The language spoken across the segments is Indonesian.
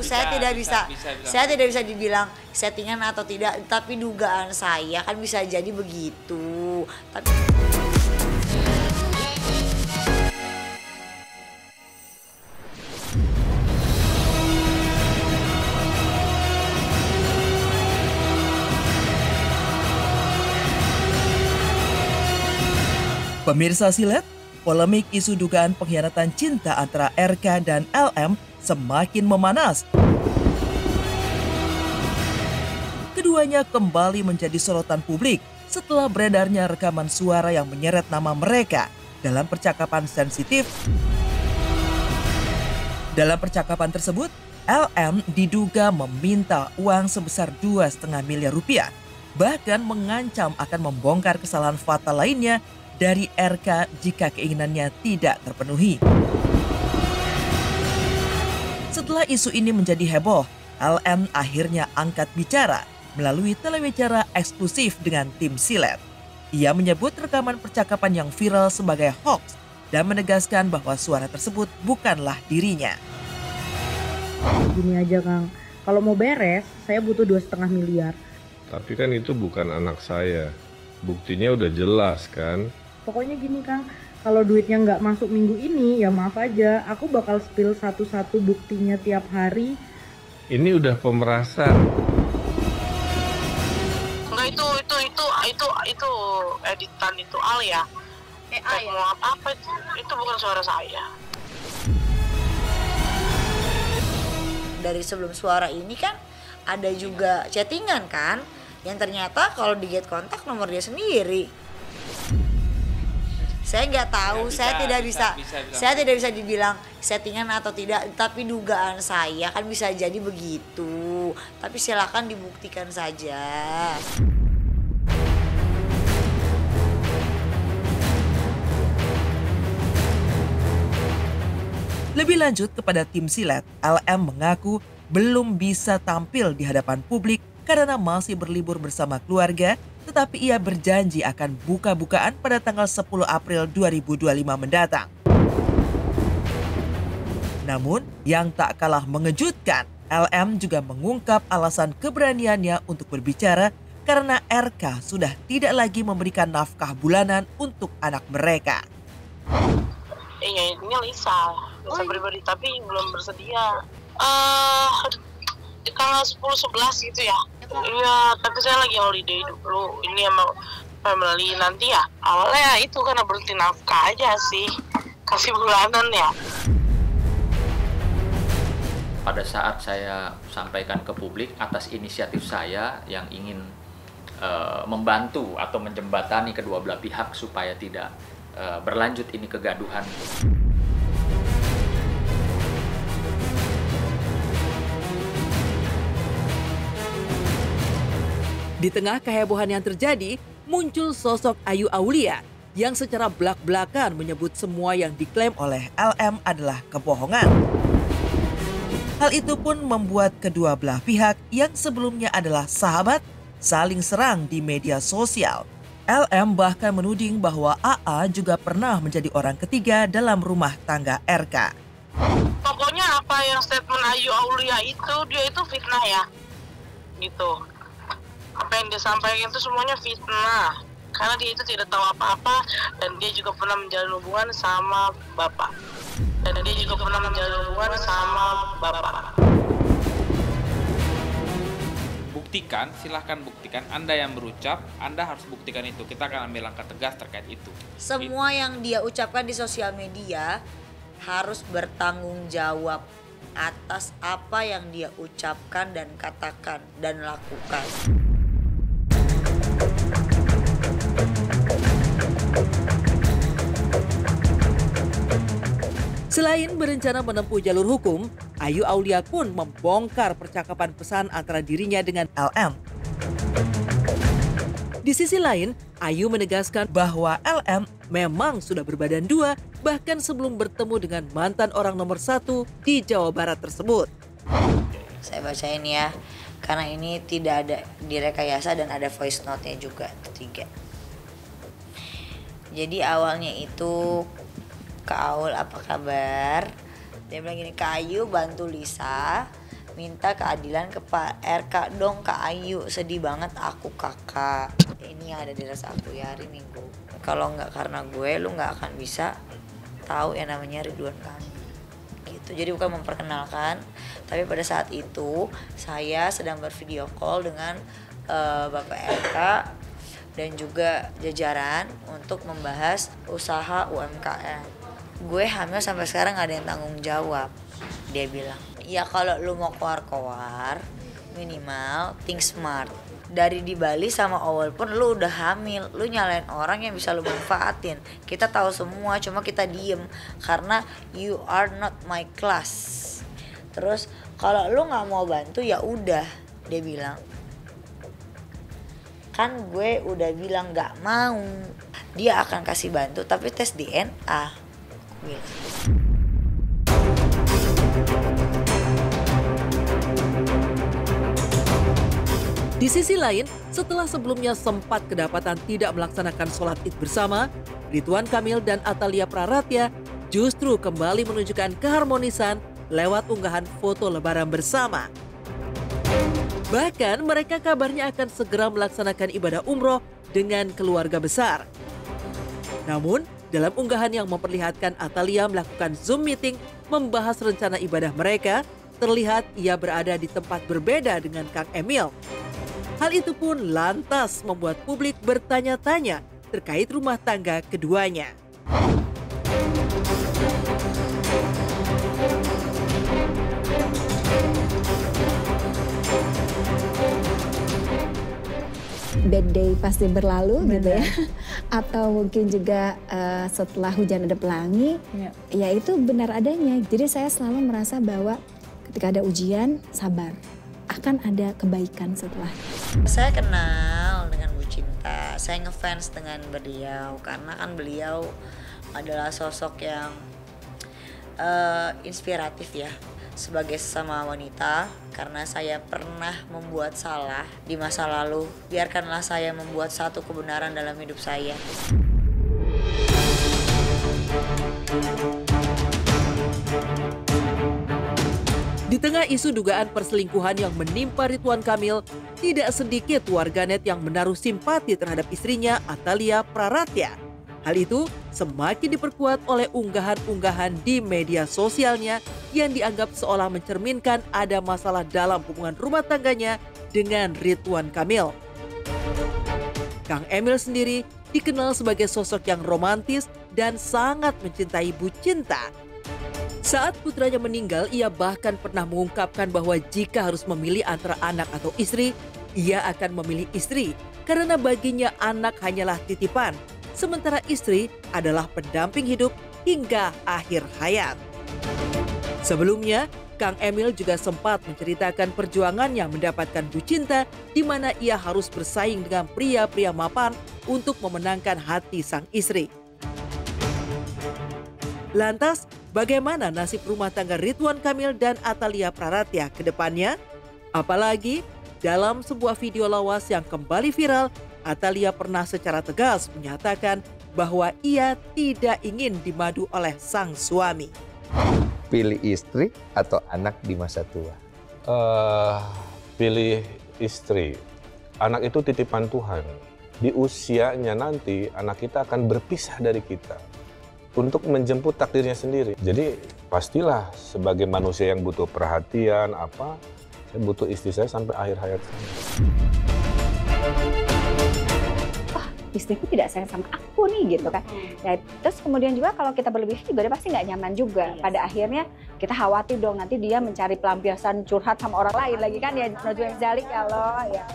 saya tidak bisa dibilang settingan atau tidak, tapi dugaan saya kan bisa jadi begitu. Tapi Pemirsa Silet, polemik isu dugaan pengkhianatan cinta antara RK dan LM semakin memanas. Keduanya kembali menjadi sorotan publik setelah beredarnya rekaman suara yang menyeret nama mereka dalam percakapan sensitif. Dalam percakapan tersebut, LM diduga meminta uang sebesar 2,5 miliar rupiah, bahkan mengancam akan membongkar kesalahan fatal lainnya dari RK jika keinginannya tidak terpenuhi. Setelah isu ini menjadi heboh, LM akhirnya angkat bicara melalui telewawancara eksklusif dengan tim Silet. Ia menyebut rekaman percakapan yang viral sebagai hoax dan menegaskan bahwa suara tersebut bukanlah dirinya. Gini aja Kang, kalau mau beres saya butuh 2,5 miliar. Tapi kan itu bukan anak saya, buktinya udah jelas kan. Pokoknya gini Kang, kalau duitnya nggak masuk minggu ini ya maaf aja, aku bakal spill satu-satu buktinya tiap hari. Ini udah pemerasan. Enggak, itu editan itu Al ya. AI ya? Mau apa itu bukan suara saya. dari sebelum suara ini kan ada juga chattingan kan, yang ternyata kalau di get kontak nomor dia sendiri. Saya nggak tahu, saya tidak bisa dibilang settingan atau tidak, tapi dugaan saya kan bisa jadi begitu. Tapi silakan dibuktikan saja. Lebih lanjut kepada tim Silet, LM mengaku belum bisa tampil di hadapan publik karena masih berlibur bersama keluarga, tetapi ia berjanji akan buka-bukaan pada tanggal 10 April 2025 mendatang. Namun, yang tak kalah mengejutkan, LM juga mengungkap alasan keberaniannya untuk berbicara karena RK sudah tidak lagi memberikan nafkah bulanan untuk anak mereka. Iya, ini Lisa pribadi, tapi belum bersedia. Di tanggal 10-11 gitu ya. Iya, tapi saya lagi holiday dulu. Ini emang family nanti ya. Awalnya itu karena berhenti nafkah aja sih. Kasih bulanan ya. Pada saat saya sampaikan ke publik atas inisiatif saya yang ingin membantu atau menjembatani kedua belah pihak supaya tidak berlanjut ini kegaduhan. Di tengah kehebohan yang terjadi, muncul sosok Ayu Aulia yang secara belak-belakan menyebut semua yang diklaim oleh LM adalah kebohongan. Hal itu pun membuat kedua belah pihak yang sebelumnya adalah sahabat saling serang di media sosial. LM bahkan menuding bahwa AA juga pernah menjadi orang ketiga dalam rumah tangga RK. Pokoknya apa yang statement Ayu Aulia itu, dia itu fitnah ya. Gitu. Apa yang dia sampaikan itu semuanya fitnah. Karena dia itu tidak tahu apa-apa dan dia juga pernah menjalin hubungan sama bapak. Buktikan, silahkan buktikan. Anda yang berucap, Anda harus buktikan itu. Kita akan ambil langkah tegas terkait itu. Semua yang dia ucapkan di sosial media harus bertanggung jawab atas apa yang dia ucapkan dan katakan dan lakukan. Selain berencana menempuh jalur hukum, Ayu Aulia pun membongkar percakapan pesan antara dirinya dengan LM. Di sisi lain, Ayu menegaskan bahwa LM memang sudah berbadan dua bahkan sebelum bertemu dengan mantan orang nomor 1 di Jawa Barat tersebut. Saya bacain ya, karena ini tidak ada direkayasa dan ada voice note-nya juga ketiga. Jadi awalnya itu, Kak Aul apa kabar? Dia bilang gini, Kak Ayu bantu Lisa minta keadilan ke Pak RK dong Kak Ayu, sedih banget aku kakak. Ini yang ada di rasa aku ya hari Minggu. Kalau nggak karena gue, lu nggak akan bisa tahu yang namanya Ridwan Kamil gitu. Jadi bukan memperkenalkan, tapi pada saat itu saya sedang bervideo call dengan Bapak RK dan juga jajaran untuk membahas usaha UMKM. Gue hamil sampai sekarang gak ada yang tanggung jawab, dia bilang. Ya kalau lu mau keluar-keluar minimal think smart. Dari di Bali sama Owel pun lu udah hamil, lu nyalain orang yang bisa lu manfaatin. Kita tahu semua, cuma kita diem karena you are not my class. Terus kalau lu nggak mau bantu ya udah, dia bilang. Kan gue udah bilang nggak mau, dia akan kasih bantu tapi tes DNA. Gue. Di sisi lain, setelah sebelumnya sempat kedapatan tidak melaksanakan sholat Id bersama, Ridwan Kamil dan Atalia Praratya justru kembali menunjukkan keharmonisan lewat unggahan foto lebaran bersama. Bahkan mereka kabarnya akan segera melaksanakan ibadah umroh dengan keluarga besar. Namun, dalam unggahan yang memperlihatkan Atalia melakukan Zoom meeting membahas rencana ibadah mereka, terlihat ia berada di tempat berbeda dengan Kang Emil. Hal itu pun lantas membuat publik bertanya-tanya terkait rumah tangga keduanya. Bad day pasti berlalu. Benar. Gitu ya. Atau mungkin juga setelah hujan ada pelangi, ya itu benar adanya. Jadi saya selalu merasa bahwa ketika ada ujian, sabar. Akan ada kebaikan setelah. Saya kenal dengan Bu Cinta, saya ngefans dengan beliau karena kan beliau adalah sosok yang inspiratif ya sebagai sesama wanita. Karena saya pernah membuat salah di masa lalu, biarkanlah saya membuat satu kebenaran dalam hidup saya. Di tengah isu dugaan perselingkuhan yang menimpa Ridwan Kamil, tidak sedikit warganet yang menaruh simpati terhadap istrinya Atalia Praratya. Hal itu semakin diperkuat oleh unggahan-unggahan di media sosialnya yang dianggap seolah mencerminkan ada masalah dalam hubungan rumah tangganya dengan Ridwan Kamil. Kang Emil sendiri dikenal sebagai sosok yang romantis dan sangat mencintai Bu Cinta. Saat putranya meninggal, ia bahkan pernah mengungkapkan bahwa jika harus memilih antara anak atau istri, ia akan memilih istri karena baginya anak hanyalah titipan, sementara istri adalah pendamping hidup hingga akhir hayat. Sebelumnya, Kang Emil juga sempat menceritakan perjuangannya mendapatkan Bu Cinta di mana ia harus bersaing dengan pria-pria mapan untuk memenangkan hati sang istri. Lantas, bagaimana nasib rumah tangga Ridwan Kamil dan Atalia Praratya ke depannya? Apalagi dalam sebuah video lawas yang kembali viral, Atalia pernah secara tegas menyatakan bahwa ia tidak ingin dimadu oleh sang suami. Pilih istri atau anak di masa tua? Pilih istri. Anak itu titipan Tuhan. Di usianya nanti anak kita akan berpisah dari kita untuk menjemput takdirnya sendiri. Jadi pastilah sebagai manusia yang butuh perhatian saya butuh istri saya sampai akhir hayat saya. Oh, istriku tidak sayang sama aku nih gitu kan. Ya, terus kemudian juga kalau kita berlebihan juga dia pasti nggak nyaman juga. Pada akhirnya kita khawatir dong nanti dia mencari pelampiasan curhat sama orang lain lagi kan ya. Najwa Zalik ya Allah ya.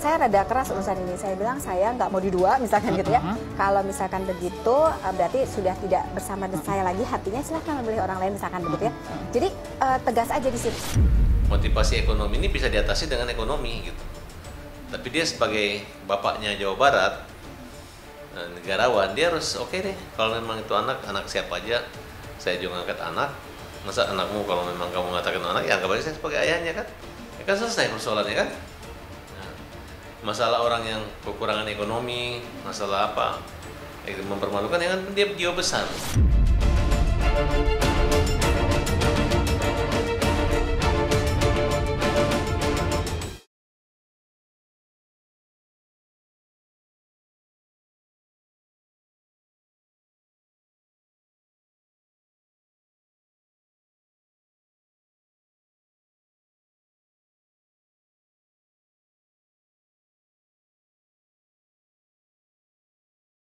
Saya rada keras urusan ini. Saya bilang saya nggak mau didua misalkan gitu ya. Kalau misalkan begitu berarti sudah tidak bersama saya lagi, hatinya silahkan memilih orang lain misalkan begitu ya. Jadi tegas aja di situ. Motivasi ekonomi ini bisa diatasi dengan ekonomi gitu. Tapi dia sebagai bapaknya Jawa Barat, negarawan, dia harus oke deh. Kalau memang itu anak siapa aja, saya juga ngangkat anak. Masa anakmu kalau memang kamu mengatakan anak, ya anggap aja saya sebagai ayahnya kan. Ya kan selesai persoalannya kan. Masalah orang yang kekurangan ekonomi, masalah apa, itu mempermalukan ya kan dia jiwa besar.